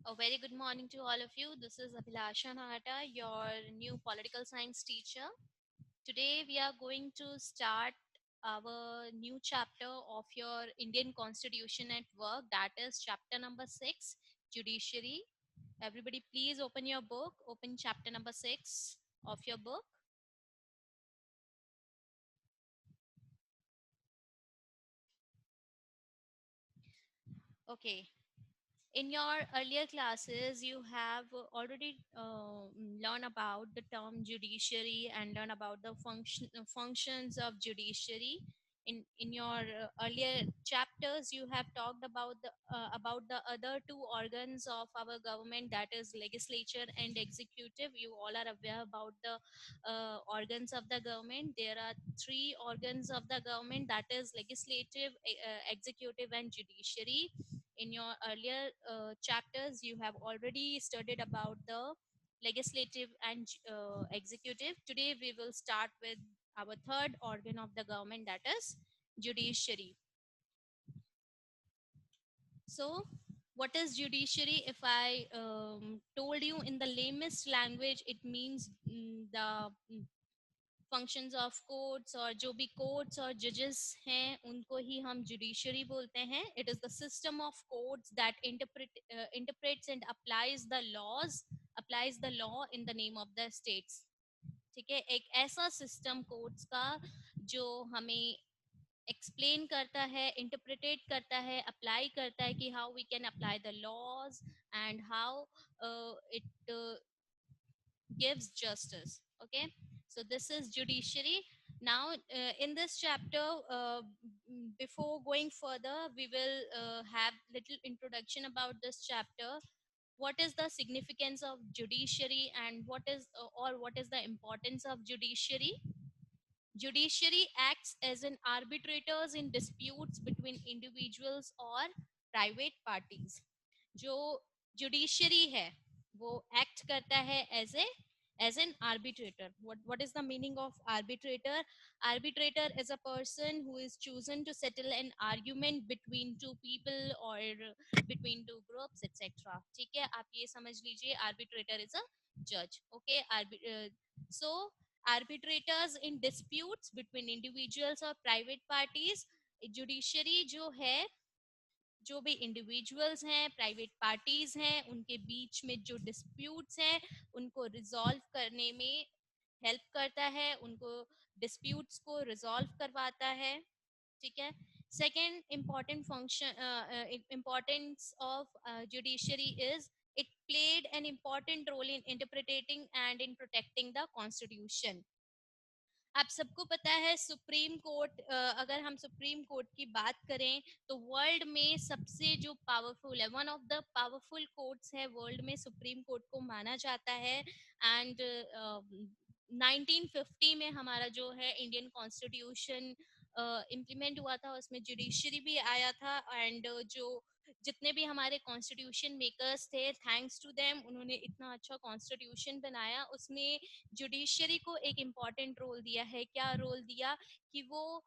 A very good morning to all of you. This is Abhilasha Nahata, your new political science teacher. Today we are going to start our new chapter of your Indian Constitution at work, that is chapter number 6, Judiciary. Everybody please open your book, open chapter number 6 of your book. Okay, in your earlier classes you have already learned about the term judiciary and learn about the functions of judiciary. In your earlier chapters you have talked about the other two organs of our government, that is legislature and executive. You all are aware about the organs of the government. There are three organs of the government, that is legislative, executive and judiciary. In your earlier chapters you have already studied about the legislative and executive. Today we will start with our third organ of the government, that is judiciary. So what is judiciary? If I told you in the lamest language, it means the functions of courts, और जो भी courts और जजेस हैं उनको ही हम judiciary बोलते हैं. It is the system of courts that interprets and applies the law in the name of the states. ठीक है, एक ऐसा सिस्टम कोर्ट्स का जो हमें एक्सप्लेन करता है, इंटरप्रिटेट करता है, अप्लाई करता है कि how we can apply the laws and how it gives justice. Okay, so this is judiciary. Now in this chapter, before going further, we will have little introduction about this chapter. What is the significance of judiciary, and what is the importance of judiciary? Judiciary acts as an arbitrators in disputes between individuals or private parties. जो judiciary है वो act करता है as an arbitrator. What is the meaning of arbitrator? Arbitrator is a person who is chosen to settle an argument between two people or between two groups, etc. ठीक है, आप ये समझ लीजिए, arbitrator is a judge. Okay, so arbitrators in disputes between individuals or private parties. Judiciary जो है, जो भी इंडिविजुअल्स हैं, प्राइवेट पार्टीज हैं, उनके बीच में जो डिस्प्यूट्स हैं उनको रिजॉल्व करने में हेल्प करता है, उनको डिस्प्यूट्स को रिजॉल्व करवाता है. ठीक है. Second important function importance of judiciary is it played an important role in interpreting and in protecting the constitution. आप सबको पता है सुप्रीम कोर्ट, अगर हम सुप्रीम कोर्ट की बात करें तो वर्ल्ड में सबसे जो पावरफुल है, one of the powerful courts है वर्ल्ड में, सुप्रीम कोर्ट को माना जाता है. एंड 1950 में हमारा जो है इंडियन कॉन्स्टिट्यूशन इम्प्लीमेंट हुआ था, उसमें जुडिशरी भी आया था. एंड जो जितने भी हमारे कॉन्स्टिट्यूशन मेकर्स थे, थैंक्स टू देम, उन्होंने इतना अच्छा कॉन्स्टिट्यूशन बनाया. उसमें जुडिशरी को एक इम्पॉर्टेंट रोल दिया है. क्या रोल दिया? कि वो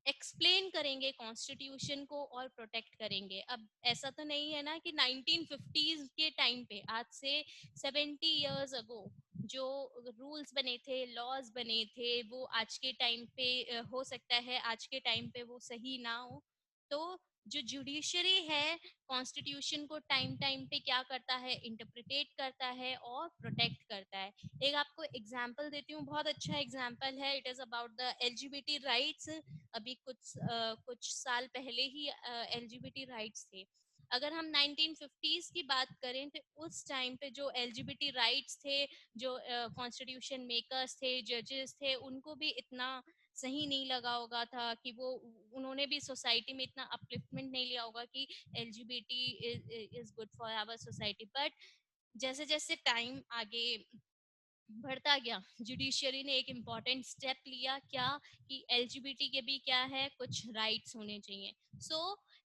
एक्सप्लेन करेंगे कॉन्स्टिट्यूशन को और प्रोटेक्ट करेंगे. अब ऐसा तो नहीं है ना कि 1950s के टाइम पे, आज से 70 इयर्स अगो जो रूल्स बने थे, लॉज बने थे, वो आज के टाइम पे हो सकता है आज के टाइम पे वो सही ना हो. तो जो जुडिशरी है कॉन्स्टिट्यूशन को टाइम टाइम पे क्या करता है, इंटरप्रिटेट करता है और प्रोटेक्ट करता है. एक आपको एग्जांपल देती हूँ, बहुत अच्छा एग्जांपल है. It is about the LGBT rights. अभी कुछ साल पहले ही एलजीबीटी राइट्स थे. अगर हम 1950s की बात करें तो उस टाइम पे जो एलजीबीटी राइट्स थे, जो कॉन्स्टिट्यूशन मेकर्स थे, जजेस थे, उनको भी इतना सही नहीं लगा होगा था कि वो, उन्होंने भी सोसाइटी में इतना अपलिफ्टमेंट नहीं लिया होगा कि LGBT is good for our society. But जैसे जैसे टाइम आगे बढ़ता गया, जुडिशियरी ने एक इम्पॉर्टेंट स्टेप लिया. क्या? कि एलजीबीटी के भी क्या है, कुछ राइट्स होने चाहिए.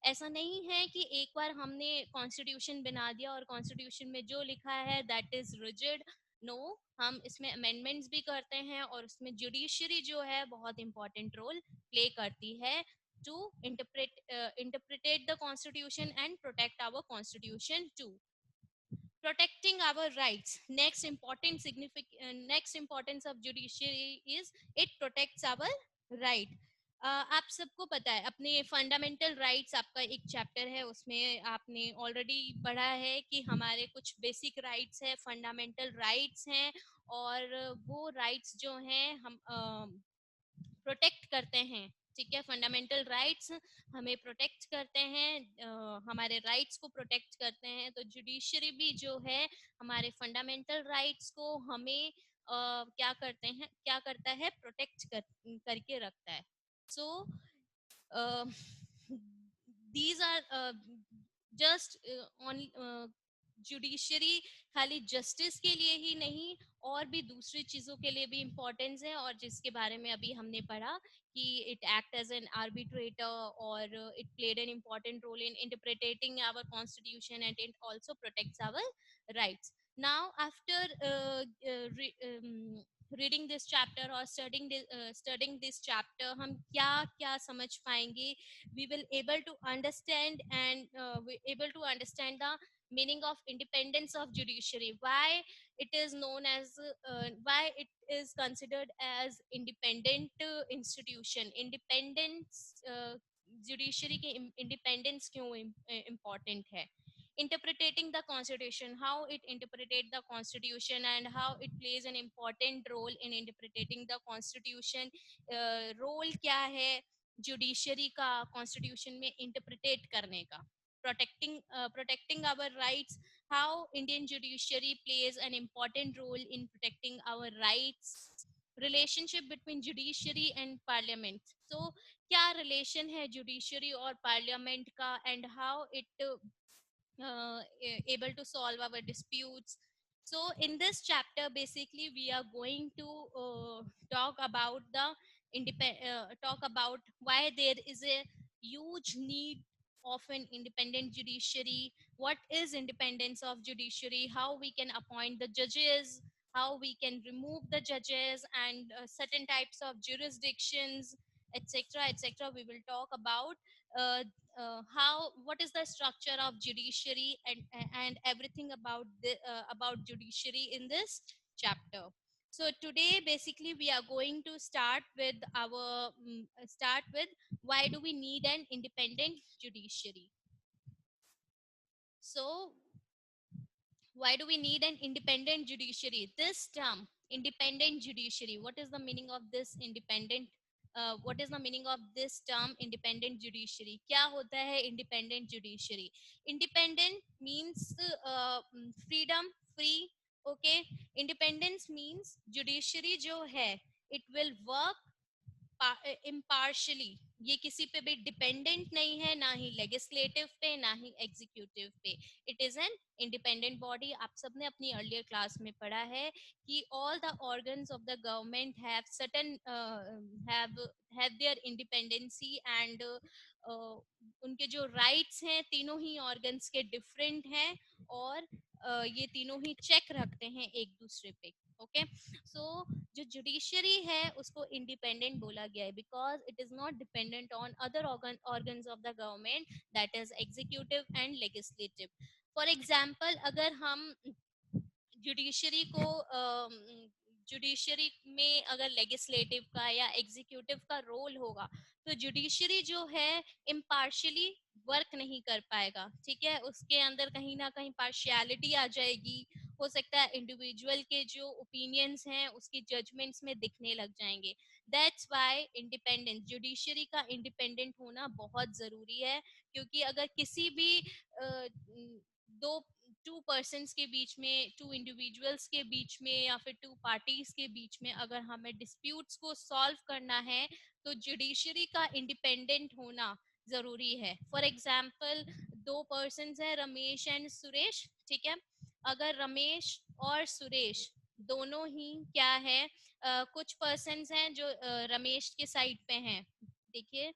ऐसा नहीं है कि एक बार हमने कॉन्स्टिट्यूशन बना दिया और कॉन्स्टिट्यूशन में जो लिखा है दैट इज रिजिड. नो, हम इसमें अमेंडमेंट्स भी करते हैं और उसमें जुडिशरी जो है बहुत इंपॉर्टेंट रोल प्ले करती है. to interpret the constitution and protect our constitution too. Protecting our rights, next importance of judiciary is it protects our right. आप सबको पता है अपने फंडामेंटल राइट्स, आपका एक चैप्टर है उसमें आपने ऑलरेडी पढ़ा है कि हमारे कुछ बेसिक राइट्स है, फंडामेंटल राइट्स हैं, और वो राइट्स जो हैं हम प्रोटेक्ट करते हैं। ठीक है, फंडामेंटल राइट्स हमें प्रोटेक्ट करते हैं, हमारे राइट्स को प्रोटेक्ट करते हैं। तो जुडिशरी भी जो है हमारे फंडामेंटल राइट्स को हमें क्या करता है, प्रोटेक्ट करके रखता है। So these are just on judiciary खाली जस्टिस के लिए ही नहीं, और भी दूसरी चीजों के लिए भी इम्पोर्टेंस है, और जिसके बारे में अभी हमने पढ़ा कि it act as an arbitrator और it played an important role in interpreting our constitution and it also protects our rights. Now after reading this chapter और स्टडिंग दिस चैप्टर हम क्या क्या समझ पाएंगे, we will able to understand and we able to understand the meaning of independence of judiciary, why it is known as why it is considered as independent institution, independence judiciary के independence क्यों important है, interpreting the constitution, how it interpreted the constitution and how it plays an important role in interpreting the constitution, role क्या है judiciary का constitution में interpret करने का, protecting our rights, how Indian judiciary plays an important role in protecting our rights, relationship between judiciary and parliament, so क्या relation है judiciary और parliament का, and how it able to solve our disputes. So in this chapter basically we are going to talk about talk about why there is a huge need of an independent judiciary, what is independence of judiciary, how we can appoint the judges, how we can remove the judges, and certain types of jurisdictions, etc., etc. We will talk about uh, how, what is the structure of judiciary, and everything about about judiciary in this chapter. So today basically we are going to start with why do we need an independent judiciary. So why do we need an independent judiciary? This term, independent judiciary, what is the meaning of this independent what is the meaning of this term independent judiciary? क्या होता है independent judiciary? Independent means freedom, free, okay. Independence means judiciary जो है it will work impartially, ये किसी पे भी dependent नहीं है, ना ही लेजिस्लेटिव पे ना ही एग्जीक्यूटिव पे, it is an independent body. आप सबने अपनी अर्लियर क्लास में पढ़ा है कि all the organs of the government have certain have their independency, and उनके जो राइट्स हैं तीनों ही ऑर्गन्स के डिफरेंट हैं, और ये तीनों ही चेक रखते हैं एक दूसरे पे, ओके। सो जो जुडिशरी है उसको इंडिपेंडेंट बोला गया है because it is not dependent on other organs of the government, that is executive and legislative. For example अगर हम जुडिशरी को जुडिशरी में अगर लेजिस्लेटिव का या एग्जीक्यूटिव का रोल होगा तो जुडिशरी जो है इम्पार्शियली वर्क नहीं कर पाएगा, ठीक है, उसके अंदर कहीं ना कहीं पार्शियलिटी आ जाएगी, हो सकता है इंडिविजुअल के जो ओपिनियंस हैं उसकी जजमेंट्स में दिखने लग जाएंगे। दैट्स व्हाई इंडिपेंडेंस, जुडिशरी का इंडिपेंडेंट होना बहुत जरूरी है, क्योंकि अगर किसी भी दो टू पर्सन्स के बीच में, टू इंडिविजुअल्स के बीच में या फिर टू पार्टीज के बीच में अगर हमें डिस्प्यूट्स को सॉल्व करना है तो जुडिशरी का इंडिपेंडेंट होना जरूरी है। फॉर एग्जाम्पल दो पर्सन्स हैं रमेश एंड सुरेश, ठीक है, अगर रमेश और सुरेश दोनों ही क्या है कुछ पर्सन्स हैं जो रमेश के साइड पे हैं, देखिए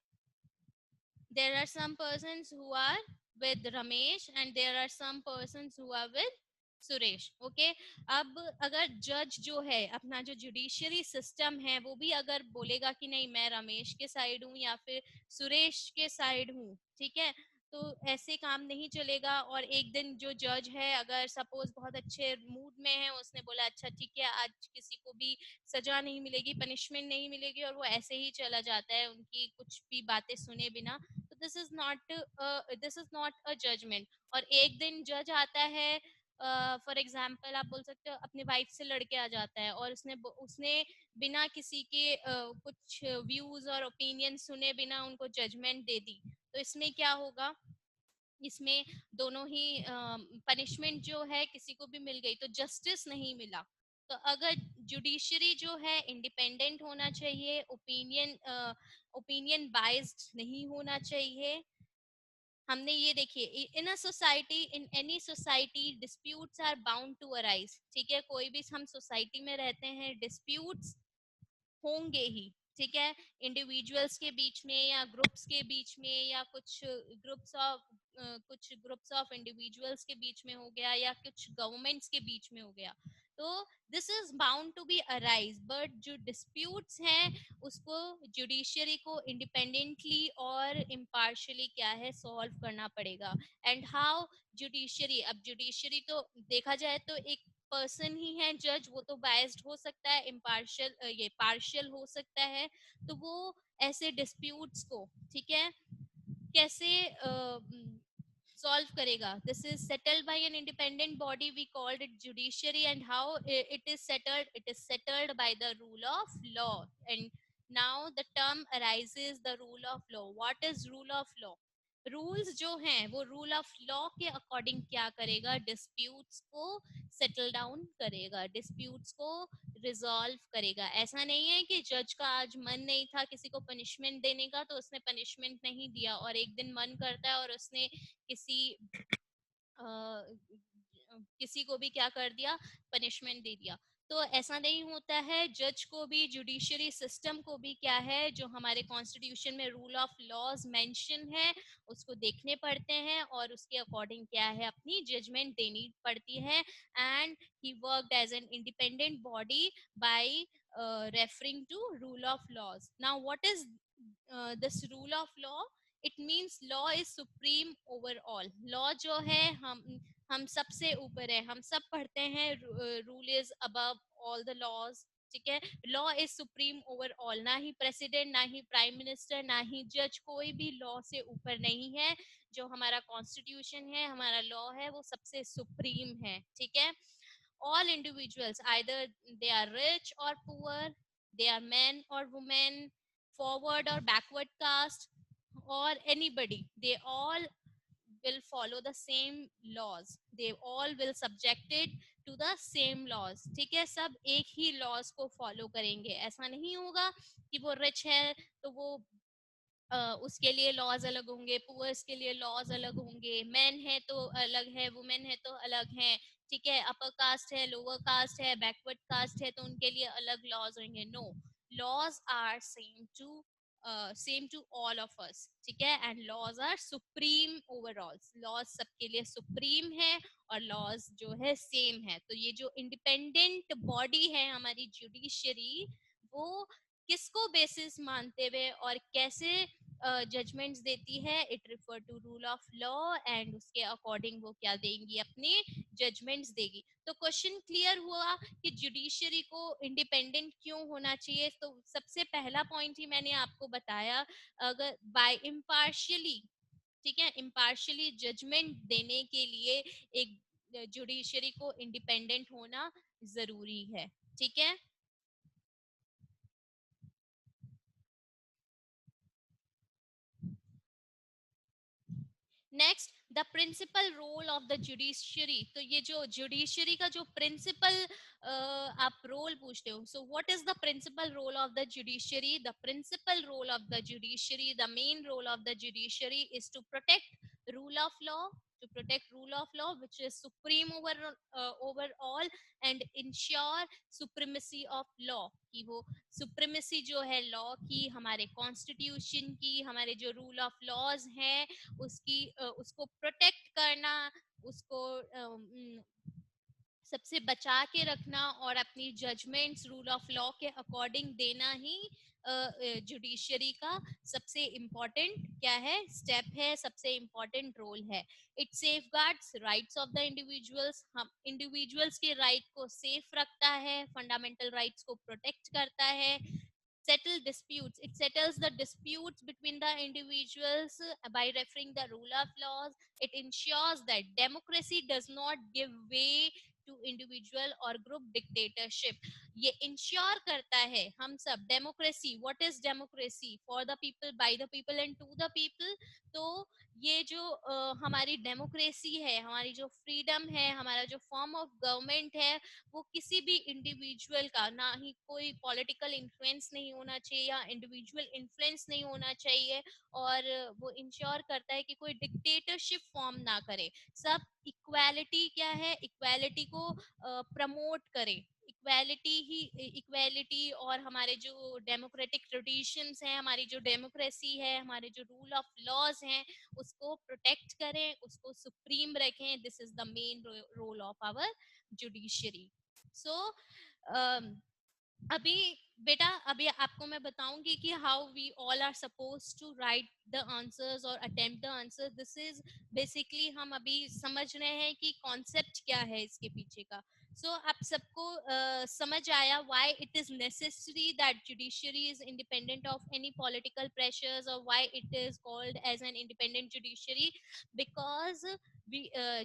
there are some persons who are with Ramesh and there are some persons who are with Suresh, okay. अब अगर जज जो है, अपना जो जुडिशरी सिस्टम है, वो भी अगर बोलेगा कि नहीं मैं रमेश के साइड हूँ या फिर सुरेश के साइड हूँ, ठीक है, तो ऐसे काम नहीं चलेगा। और एक दिन जो जज है, अगर सपोज बहुत अच्छे मूड में है, उसने बोला अच्छा ठीक है आज किसी को भी सजा नहीं मिलेगी, पनिशमेंट नहीं मिलेगी, और वो ऐसे ही चला जाता है उनकी कुछ भी बातें सुने बिना, तो this is not a judgment. और एक दिन जज आता है, फॉर एग्जाम्पल आप बोल सकते हो अपने वाइफ से लड़के आ जाता है, और उसने बिना किसी के कुछ व्यूज और ओपिनियन सुने बिना उनको जजमेंट दे दी, तो इसमें क्या होगा, इसमें दोनों ही पनिशमेंट जो है किसी को भी मिल गई तो जस्टिस नहीं मिला। तो अगर जुडिशरी जो है इंडिपेंडेंट होना चाहिए, ओपिनियन बाइज्ड नहीं होना चाहिए। हमने ये देखिए, in a society, in any society disputes are bound to arise, ठीक है, कोई भी हम सोसाइटी में रहते हैं, डिस्प्यूट्स होंगे ही, ठीक है, इंडिविजुअल्स के बीच में या ग्रुप्स के बीच में या कुछ ग्रुप्स ऑफ इंडिविजुअल्स के बीच में हो गया या कुछ गवर्नमेंट्स के बीच में हो गया, तो this is bound to be arise. But जो डिस्प्यूट्स हैं उसको जुडिशरी को इंडिपेंडेंटली और इम्पार्शियली क्या है सॉल्व करना पड़ेगा। एंड हाउ जुडिशरी, अब जुडिशरी तो देखा जाए तो एक पर्सन ही है जज, वो तो बायस्ड हो सकता है, इम्पार्शियल ये पार्शियल हो सकता है, तो वो ऐसे डिस्प्यूट्स को, ठीक है, कैसे सॉल्व करेगा। This is settled by an independent body, we called it judiciary, and how it is settled by the rule of law. And now the term arises the rule of law. What is rule of law? Rules जो हैं वो rule of law के according क्या करेगा, disputes को settle down करेगा, disputes को resolve करेगा। ऐसा नहीं है कि जज का आज मन नहीं था किसी को पनिशमेंट देने का तो उसने पनिशमेंट नहीं दिया, और एक दिन मन करता है और उसने किसी को भी क्या कर दिया, पनिशमेंट दे दिया। तो ऐसा नहीं होता है। जज को भी, जुडिशरी सिस्टम को भी क्या है, जो हमारे कॉन्स्टिट्यूशन में रूल ऑफ लॉज मेंशन है उसको देखने पड़ते हैं और उसके अकॉर्डिंग क्या है अपनी जजमेंट देनी पड़ती है। And he worked as an independent body by referring to rule of laws. Now what is this rule of law? It means law is supreme over all. Law जो है हम सबसे ऊपर है, हम सब पढ़ते हैं rule is above all the laws, ठीक है। Law is supreme over all, ना ही प्रेसिडेंट, ना ही प्राइम मिनिस्टर, ना ही जज, कोई भी लॉ से ऊपर नहीं है। जो हमारा कॉन्स्टिट्यूशन है, हमारा लॉ है, वो सबसे सुप्रीम है, ठीक है। all individuals, either they are rich or poor, they are men or women, forward or backward caste, or anybody, they all will follow the same laws, they all will subjected to the same laws, ठीक है। सब एक ही laws को follow करेंगे। ऐसा नहीं होगा कि वो rich है तो वो उसके लिए लॉज अलग होंगे, पुअर्स के लिए लॉज अलग होंगे, मैन है तो अलग है, वुमेन है तो अलग है, ठीक है। अपर कास्ट है, लोअर कास्ट है, बैकवर्ड कास्ट है तो उनके लिए अलग लॉज होंगे। No, laws are same to all of us, ठीक है। And laws are supreme overall, laws सबके लिए सुप्रीम है और लॉज जो है सेम है। तो ये जो इंडिपेंडेंट बॉडी है हमारी जुडिशरी, वो किसको बेसिस मानते हुए और कैसे जजमेंट्स देती है, it refer to rule of law, and उसके अकॉर्डिंग वो क्या देंगी, अपने जजमेंट्स देगी। तो क्वेश्चन क्लियर हुआ कि जुडिशरी को इंडिपेंडेंट क्यों होना चाहिए। तो सबसे पहला पॉइंट ही मैंने आपको बताया, अगर बाय इम्पार्शियली, ठीक है, इम्पार्शियली जजमेंट देने के लिए एक जुडिशरी को इंडिपेंडेंट होना जरूरी है, ठीक है। Next, the principal role of the judiciary. तो ये जो जुडिशरी का जो प्रिंसिपल आप रोल पूछते हो, so what is the principal role of the judiciary? The principal role of the judiciary, the main role of the judiciary is to protect rule of law, to protect rule of law which is supreme over all, and ensure supremacy of law, कि वो supremacy जो है law की, हमारे constitution की, हमारे जो rule of laws हैं उसकी उसको प्रोटेक्ट करना, उसको सबसे बचा के रखना और अपनी जजमेंट्स रूल ऑफ लॉ के अकॉर्डिंग देना ही जुडिशरी का सबसे इम्पोर्टेंट क्या है, स्टेप है, सबसे इम्पोर्टेंट रोल है. It safe guards rights of the individuals. हम इंडिविजुअल्स के राइट को सेफ रखता है, फंडामेंटल राइट्स को प्रोटेक्ट करता है. Settle disputes. It settles the disputes between the individuals by referring the rule of laws. It ensures that democracy does not give way to individual or group dictatorship. ये ensure करता है हम सब democracy. What is democracy? For the people, by the people and to the people. तो ये जो हमारी democracy है, हमारी जो फ्रीडम है, हमारा जो फॉर्म ऑफ गवर्नमेंट है, वो किसी भी इंडिविजुअल का, ना ही कोई पॉलिटिकल इन्फ्लुएंस नहीं होना चाहिए या इंडिविजुअल इन्फ्लुएंस नहीं होना चाहिए. और वो इंश्योर करता है कि कोई डिक्टेटरशिप फॉर्म ना करे. सब इक्वालिटी क्या है, इक्वालिटी को प्रमोट करे. इक्वालिटी और हमारे जो डेमोक्रेटिक ट्रेडिशंस हैं, हमारी जो डेमोक्रेसी है, हमारे जो रूल ऑफ लॉज हैं, उसको प्रोटेक्ट करें, उसको सुप्रीम रखें. This is the main role of our judiciary. So अभी बेटा, अभी आपको मैं बताऊंगी कि how we all are suppose to write the answers और attempt the answer. This is basically हम अभी समझ रहे हैं कि कॉन्सेप्ट क्या है इसके पीछे का. सो आप सबको समझ आया why it is necessary that judiciary is independent of any political pressures, और why it is called as an independent judiciary. Because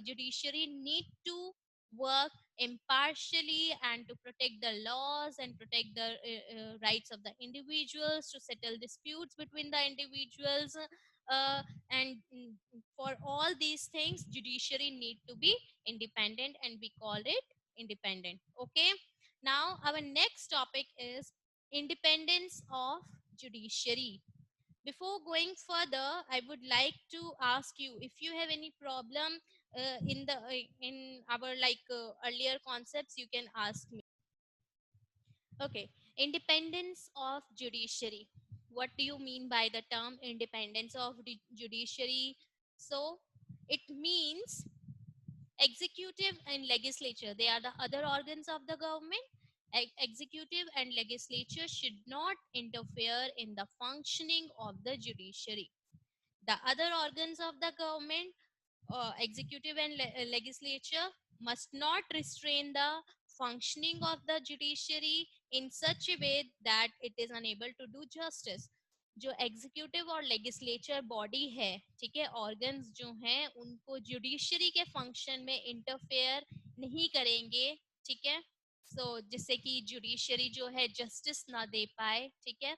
judiciary need to work impartially and to protect the laws and protect the rights of the individuals, to settle disputes between the individuals, and for all these things judiciary need to be independent, and we call it independent. Okay, now our next topic is independence of judiciary. Before going further, I would like to ask you if you have any problem in our earlier concepts. You can ask me. Okay, independence of judiciary. What do you mean by the term independence of the judiciary? So it means executive and legislature, they are the other organs of the government. Executive and legislature should not interfere in the functioning of the judiciary. The other organs of the government, executive and legislature, must not restrain the functioning of the judiciary in such a way that it is unable to do justice. जो executive और legislature body है, ठीक है, organs जो हैं, उनको judiciary के function में इंटरफेयर नहीं करेंगे. ठीक है, सो जिससे कि जुडिशरी जो है जस्टिस ना दे पाए. ठीक है,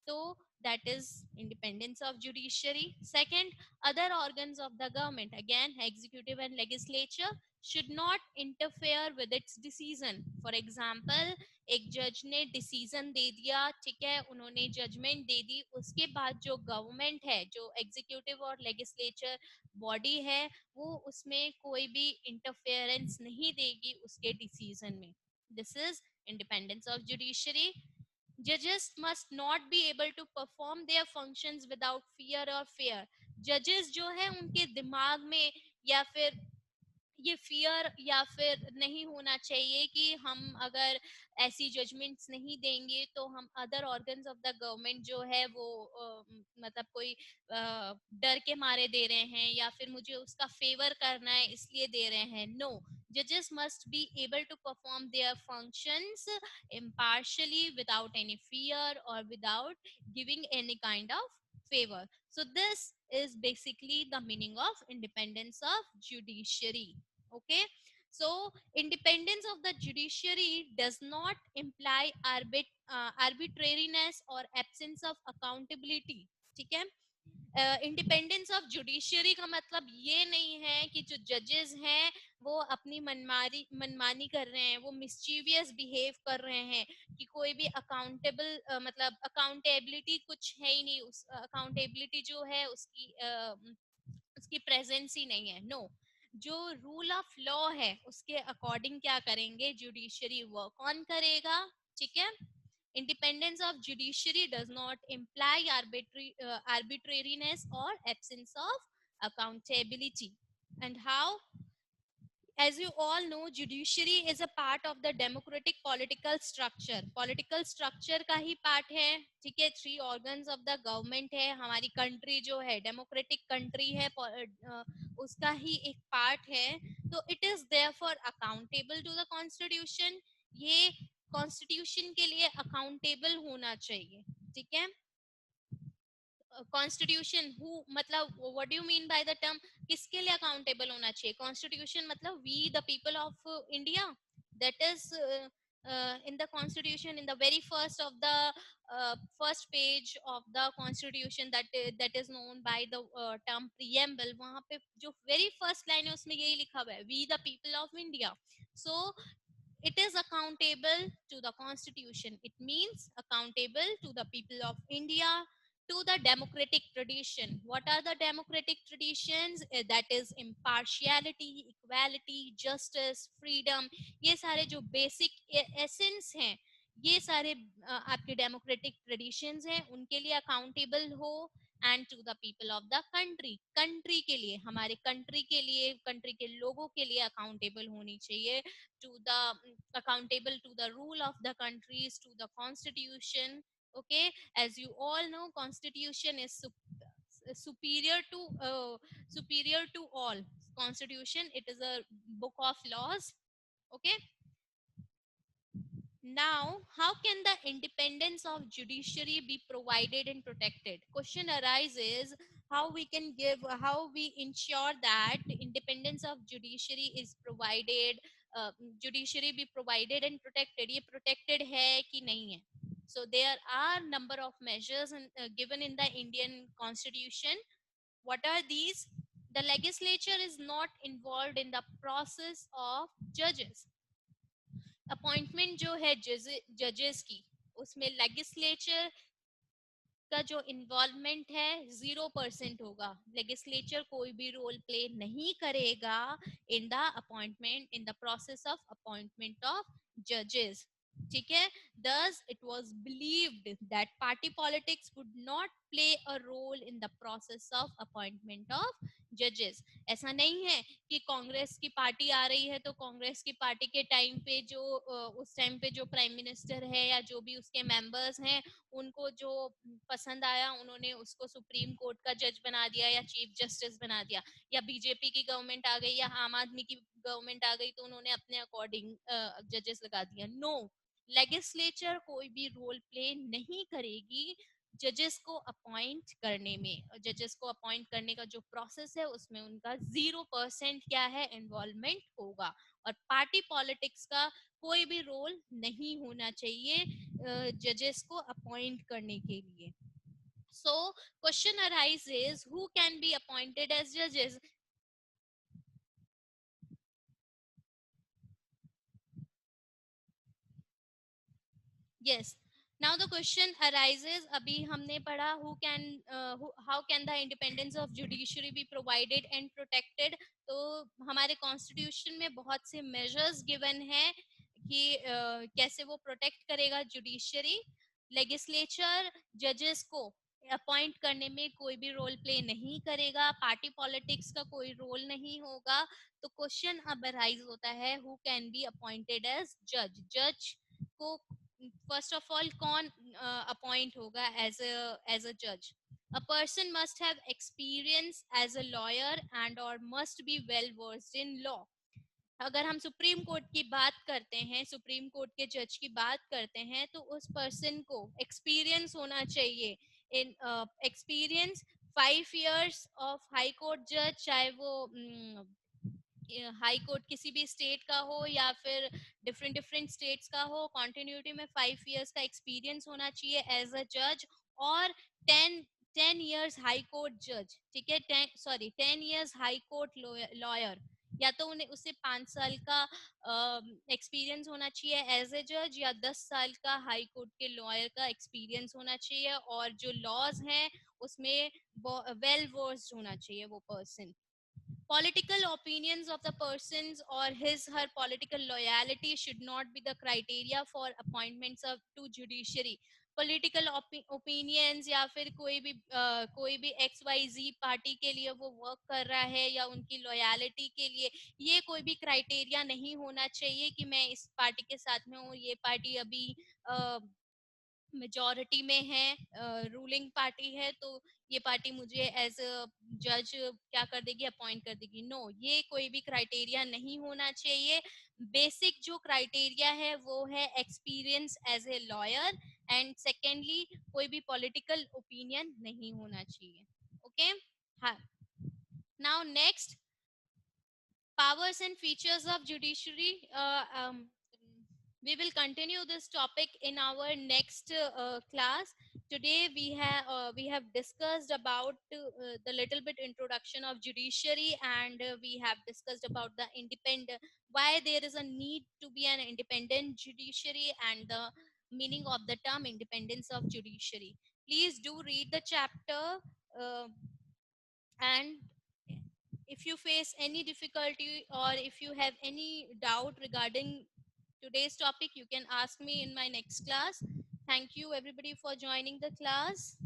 तो that is independence of judiciary. Second, other organs of the government, again executive and legislature, should not interfere with its decision. For example, एक जज ने डिसीजन दे दिया, ठीक है, उन्होंने जजमेंट दे दी, उसके बाद जो गवर्नमेंट है, जो एग्जीक्यूटिव और लेजिस्लेचर बॉडी है, वो उसमें कोई भी इंटरफेरेंस नहीं देगी उसके डिसीजन में. This is independence of judiciary. Judges must not be able to perform their functions without fear or fear. Judges जो है उनके दिमाग में या फिर ये फियर या फिर नहीं होना चाहिए कि हम अगर ऐसी जजमेंट्स नहीं देंगे तो हम other organs of the government जो है वो मतलब कोई डर के मारे दे रहे हैं या फिर मुझे उसका फेवर करना है इसलिए दे रहे हैं. No, judges must be able to perform their functions impartially without any fear or without giving any kind of favor. So this is basically the meaning of independence of judiciary. Okay, so independence of the judiciary does not imply arbitrariness or absence of accountability. ठीक है, independence of judiciary का मतलब ये नहीं है कि जो जजेस हैं वो अपनी मनमानी कर रहे हैं, वो मिस्चीवियस बिहेव कर रहे हैं, कि कोई भी अकाउंटेबल मतलब अकाउंटेबिलिटी कुछ है ही नहीं. उस अकाउंटेबिलिटी जो है उसकी प्रेजेंस ही नहीं है. नो, जो रूल ऑफ लॉ है उसके अकॉर्डिंग क्या करेंगे, जुडिशरी वर्क ऑन करेगा. ठीक है, independence of judiciary does not imply arbitrariness or absence of accountability. And how as you all know, judiciary is a part of the democratic political structure. Political structure का ही part है, ठीक है. 3 organs of the government है. हमारी country जो है democratic country है, उसका ही एक part है. तो it is therefore accountable to the constitution. ये constitution के लिए accountable होना चाहिए, ठीक है. कॉन्स्टिट्यूशन हु मतलब what do you mean by the term, किसके लिए अकाउंटेबल होना चाहिए. कॉन्स्टिट्यूशन मतलब we the people of India. That is in the constitution, in the very first of the first page of the constitution, that is known by the term preamble. वहां पे जो very first line है उसमें यही लिखा हुआ है, we the people of India. So it is accountable to the constitution. It means accountable to the people of India, to the democratic tradition. What are the democratic traditions? That is impartiality, equality, justice, freedom. ये सारे जो basic essence हैं, ये सारे आपके democratic traditions हैं, उनके लिए accountable हो. And to the people of the country, country के लिए, हमारे कंट्री के लिए, कंट्री के लोगों के लिए अकाउंटेबल होनी चाहिए. to the accountable to the rule of the countries, to the constitution. Okay, as you all know, constitution is superior to superior to all. Constitution, it is a book of laws. Okay, now how can the independence of judiciary be provided and protected? Question arises, how we can give, how we ensure that independence of judiciary is provided, judiciary be provided and protected. ये protected है कि नहीं है? So there are number of measures given in the Indian constitution. What are these? The legislature is not involved in the process of judges. Appointment जो है जजेस की, उसमें लेजिस्लेचर का जो इन्वॉल्वमेंट है 0% होगा. लेजिस्लेचर कोई भी रोल प्ले नहीं करेगा in the appointment, in the process of appointment of जजेस. ठीक है. Thus it was believed that party politics would not play a role in the process of appointment of judges. ऐसा नहीं है कि कांग्रेस की पार्टी आ रही है तो कांग्रेस की पार्टी के टाइम पे जो उस टाइम पे जो प्राइम मिनिस्टर है या जो भी उसके मेंबर्स हैं, उनको जो पसंद आया उन्होंने उसको सुप्रीम कोर्ट का जज बना दिया या चीफ जस्टिस बना दिया. या बीजेपी की गवर्नमेंट आ गई या आम आदमी की गवर्नमेंट आ गई तो उन्होंने अपने अकॉर्डिंग जजेस लगा दिया. नो, लेजिस्लेचर कोई भी रोल प्ले नहीं करेगी जजेस को अपॉइंट करने में. जजेस को अपॉइंट करने का जो प्रोसेस है उसमें उनका 0% क्या है, इन्वॉल्वमेंट होगा. और पार्टी पॉलिटिक्स का कोई भी रोल नहीं होना चाहिए जजेस को अपॉइंट करने के लिए. So question arises, who can be appointed as judges? Yes. Now the question arises, अभी हमने पढ़ा how can the independence of judiciary be provided and protected. तो हमारे constitution में बहुत से measures given है कि कैसे वो protect करेगा judiciary. Legislature judges को अपॉइंट करने में कोई भी रोल प्ले नहीं करेगा, पार्टी पॉलिटिक्स का कोई रोल नहीं होगा. तो क्वेश्चन अब अराइज होता है, who can be appointed as जज. जज को फर्स्ट ऑफ ऑल कौन अपॉइंट होगा एज अ जज? A person must have experience as a lawyer and or must be well versed in law. अगर हम सुप्रीम कोर्ट की बात करते हैं, सुप्रीम कोर्ट के जज की बात करते हैं, तो उस पर्सन को एक्सपीरियंस होना चाहिए. In experience 5 years of high court जज, चाहे वो हाई कोर्ट किसी भी स्टेट का हो या फिर डिफरेंट डिफरेंट स्टेट्स का हो, कॉन्टिन्यूटी में 5 years का एक्सपीरियंस होना चाहिए एज अ जज. और 10 years हाई कोर्ट जज, ठीक है, 10 years हाई कोर्ट लॉयर, या तो उन्हें उससे 5 साल का एक्सपीरियंस होना चाहिए एज ए जज, या 10 साल का हाई कोर्ट के लॉयर का एक्सपीरियंस होना चाहिए. और जो लॉज हैं उसमें वेल वर्स्ड होना चाहिए वो person. Political opinions of the persons or his her political loyalty should not be the criteria for appointments of to judiciary. Political opinions या फिर कोई भी XYZ पार्टी के लिए वो वर्क कर रहा है या उनकी लॉयलिटी के लिए, ये कोई भी क्राइटेरिया नहीं होना चाहिए कि मैं इस पार्टी के साथ में हूँ, ये पार्टी अभी मेजोरिटी में है, रूलिंग पार्टी है, तो ये पार्टी मुझे एज अ जज क्या कर देगी, अपॉइंट कर देगी। नो, ये कोई भी क्राइटेरिया नहीं होना चाहिए। बेसिक जो क्राइटेरिया है वो है experience as a lawyer, and secondly कोई भी पॉलिटिकल ओपिनियन नहीं होना चाहिए। ओके, हाँ। Now next, powers and features of judiciary. We will continue this topic in our next class. Today we have discussed about the little bit introduction of judiciary, and we have discussed about the independent, why there is a need to be an independent judiciary, and the meaning of the term independence of judiciary. Please do read the chapter, uh, and if you face any difficulty or if you have any doubt regarding today's topic, you can ask me in my next class. Thank you everybody for joining the class.